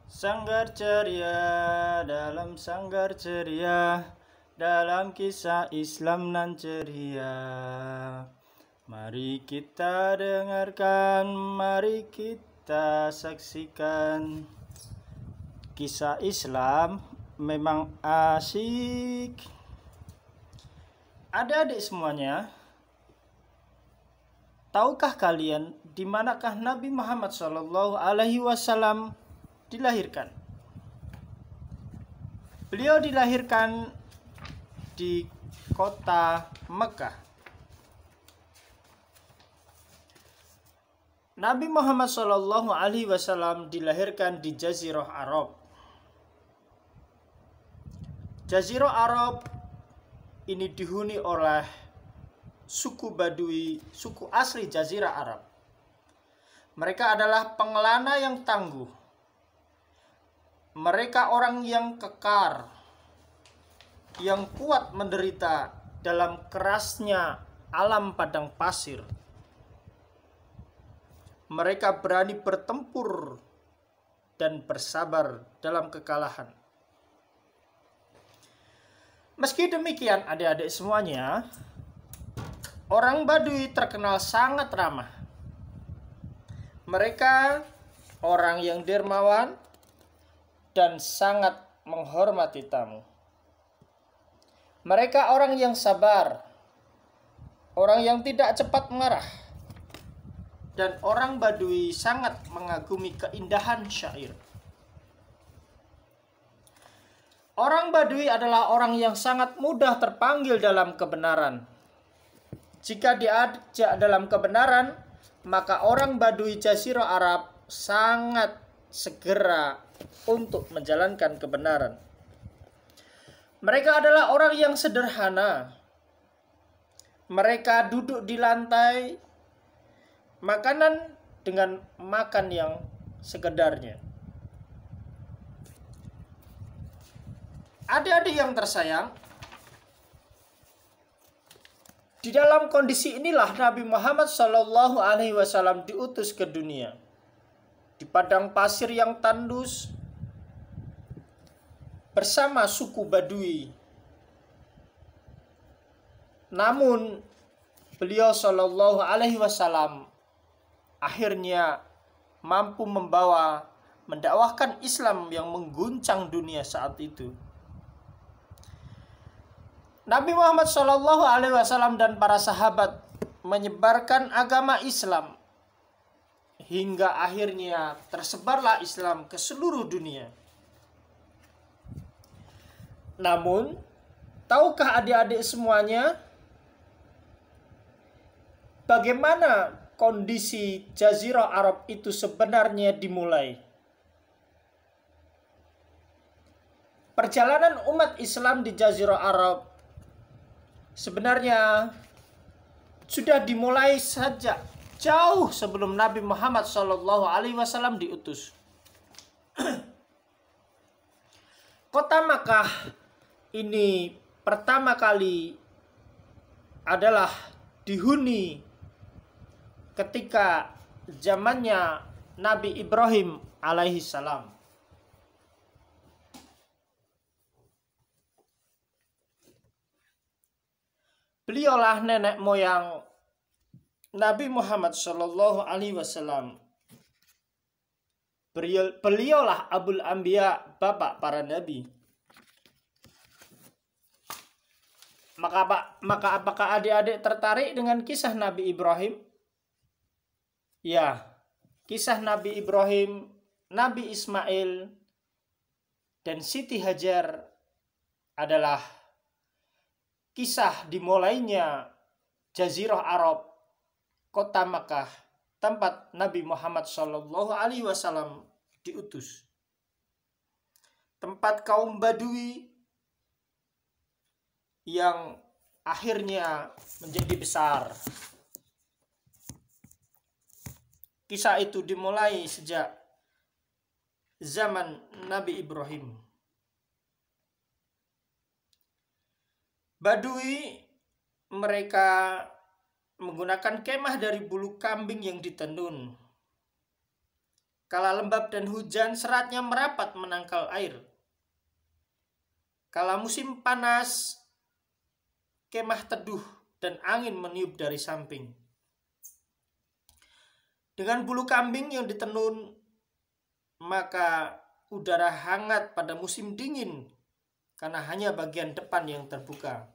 Sanggar ceria dalam kisah Islam nan ceria. Mari kita dengarkan, mari kita saksikan. Kisah Islam memang asik. Adik-adik semuanya, tahukah kalian di manakah Nabi Muhammad SAW dilahirkan? Beliau dilahirkan di kota Mekah. Nabi Muhammad SAW dilahirkan di Jazirah Arab. Jazirah Arab ini dihuni oleh suku Badui, suku asli Jazirah Arab. Mereka adalah pengelana yang tangguh. Mereka orang yang kekar, yang kuat menderita dalam kerasnya alam padang pasir. Mereka berani bertempur dan bersabar dalam kekalahan. Meski demikian, adik-adik semuanya, orang Badui terkenal sangat ramah. Mereka orang yang dermawan dan sangat menghormati tamu. Mereka orang yang sabar, orang yang tidak cepat marah, dan orang Badui sangat mengagumi keindahan syair. Orang Badui adalah orang yang sangat mudah terpanggil dalam kebenaran. Jika diajak dalam kebenaran, maka orang Badui Jazirah Arab sangat segera untuk menjalankan kebenaran. Mereka adalah orang yang sederhana. Mereka duduk di lantai, makanan dengan makan yang sekedarnya. Adik-adik yang tersayang, di dalam kondisi inilah Nabi Muhammad SAW diutus ke dunia. Di padang pasir yang tandus, bersama suku Badui. Namun beliau SAW akhirnya mampu mendakwahkan Islam yang mengguncang dunia saat itu. Nabi Muhammad SAW dan para sahabat menyebarkan agama Islam hingga akhirnya tersebarlah Islam ke seluruh dunia. Namun, tahukah adik-adik semuanya bagaimana kondisi Jazirah Arab itu sebenarnya dimulai? Perjalanan umat Islam di Jazirah Arab sebenarnya sudah dimulai sejak jauh sebelum Nabi Muhammad SAW diutus. Kota Makkah ini pertama kali adalah dihuni ketika zamannya Nabi Ibrahim alaihissalam. Beliaulah nenek moyang Nabi Muhammad SAW. Beliaulah Abul Anbiya, bapak para nabi. Maka apakah adik-adik tertarik dengan kisah Nabi Ibrahim? Ya, kisah Nabi Ibrahim, Nabi Ismail, dan Siti Hajar adalah kisah dimulainya Jazirah Arab, kota Makkah, tempat Nabi Muhammad SAW diutus. Tempat kaum Badui yang akhirnya menjadi besar. Kisah itu dimulai sejak zaman Nabi Ibrahim. Badui mereka menggunakan kemah dari bulu kambing yang ditenun. Kala lembab dan hujan, seratnya merapat menangkal air. Kala musim panas, kemah teduh dan angin meniup dari samping. Dengan bulu kambing yang ditenun, maka udara hangat pada musim dingin karena hanya bagian depan yang terbuka.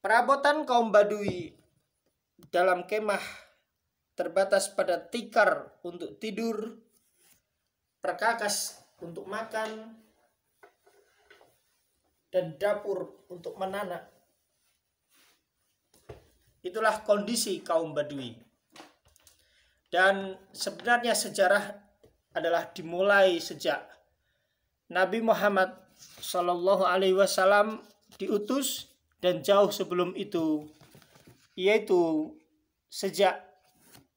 Perabotan kaum Badui dalam kemah terbatas pada tikar untuk tidur, perkakas untuk makan, dan dapur untuk menanak. Itulah kondisi kaum Badui. Dan sebenarnya sejarah adalah dimulai sejak Nabi Muhammad SAW diutus, dan jauh sebelum itu, yaitu sejak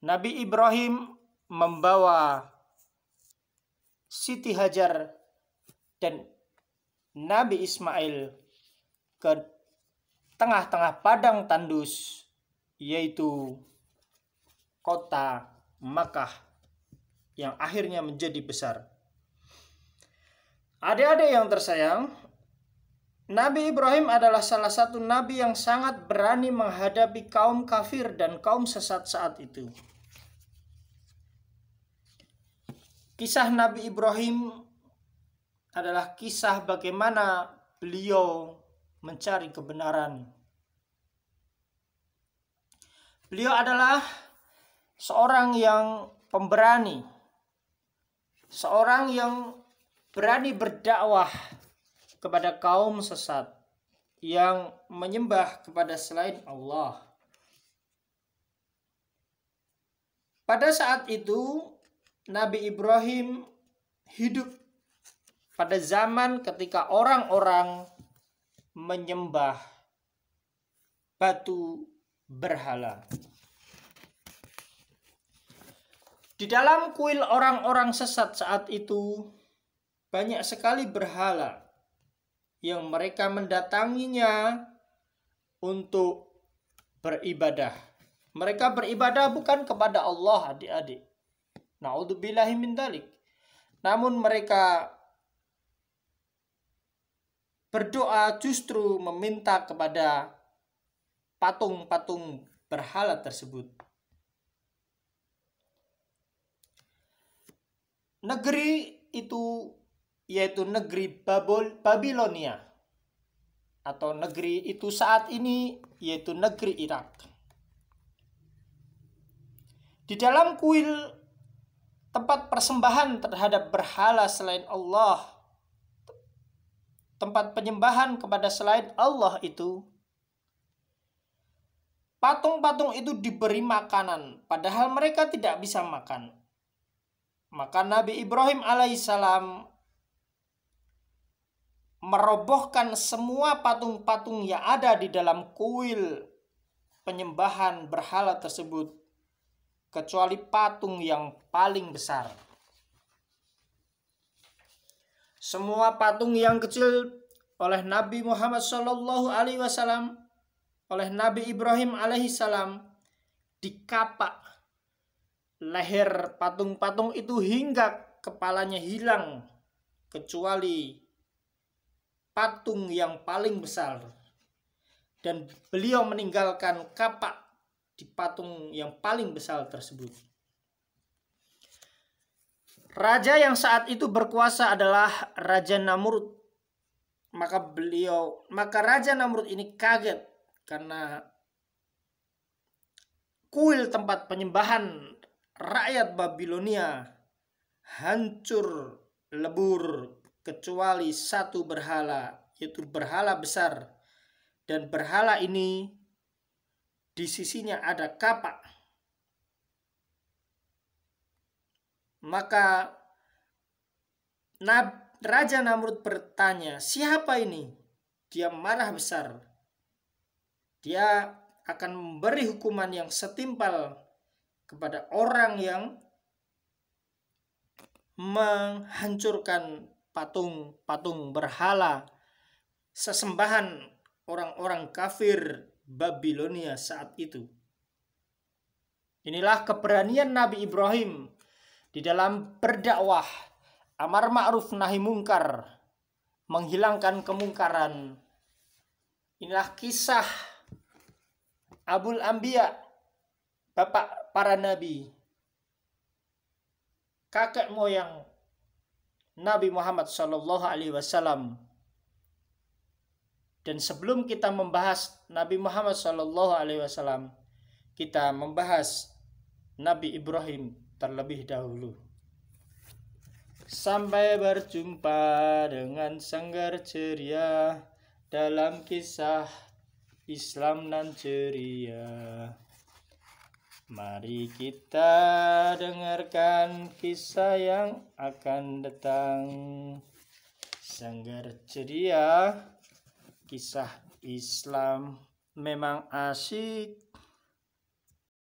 Nabi Ibrahim membawa Siti Hajar dan Nabi Ismail ke tengah-tengah padang tandus, yaitu kota Makkah yang akhirnya menjadi besar. Adik-adik yang tersayang, Nabi Ibrahim adalah salah satu nabi yang sangat berani menghadapi kaum kafir dan kaum sesat saat itu. Kisah Nabi Ibrahim adalah kisah bagaimana beliau mencari kebenaran. Beliau adalah seorang yang pemberani, seorang yang berani berdakwah kepada kaum sesat yang menyembah kepada selain Allah. Pada saat itu Nabi Ibrahim hidup pada zaman ketika orang-orang menyembah batu berhala. Di dalam kuil orang-orang sesat saat itu banyak sekali berhala yang mereka mendatanginya untuk beribadah. Mereka beribadah bukan kepada Allah, adik-adik. Na'udzubillahi min dzalik. Namun mereka berdoa justru meminta kepada patung-patung berhala tersebut. Negeri itu yaitu negeri Babilonia, atau negeri itu saat ini yaitu negeri Irak. Di dalam kuil tempat persembahan terhadap berhala selain Allah, tempat penyembahan kepada selain Allah itu, patung-patung itu diberi makanan padahal mereka tidak bisa makan. Maka Nabi Ibrahim alaihissalam merobohkan semua patung-patung yang ada di dalam kuil penyembahan berhala tersebut, kecuali patung yang paling besar. Semua patung yang kecil oleh Nabi Muhammad SAW, oleh Nabi Ibrahim alaihissalam, dikapak leher patung-patung itu hingga kepalanya hilang, kecuali patung yang paling besar. Dan beliau meninggalkan kapak di patung yang paling besar tersebut. Raja yang saat itu berkuasa adalah Raja Namrud. Maka Raja Namrud ini kaget karena kuil tempat penyembahan rakyat Babilonia hancur lebur kecuali satu berhala, yaitu berhala besar, dan berhala ini di sisinya ada kapak. Maka Raja Namrud bertanya, siapa ini? Dia marah besar. Dia akan memberi hukuman yang setimpal kepada orang yang menghancurkan patung-patung berhala sesembahan orang-orang kafir Babilonia saat itu. Inilah keberanian Nabi Ibrahim di dalam berdakwah, amar ma'ruf nahi mungkar, menghilangkan kemungkaran. Inilah kisah Abul Anbiya, bapak para nabi, kakek moyang Nabi Muhammad SAW. Dan sebelum kita membahas Nabi Muhammad SAW, kita membahas Nabi Ibrahim terlebih dahulu. Sampai berjumpa dengan Sanggar Ceria dalam kisah Islam nan ceria. Mari kita dengarkan kisah yang akan datang. Sanggar Ceria, kisah Islam memang asik.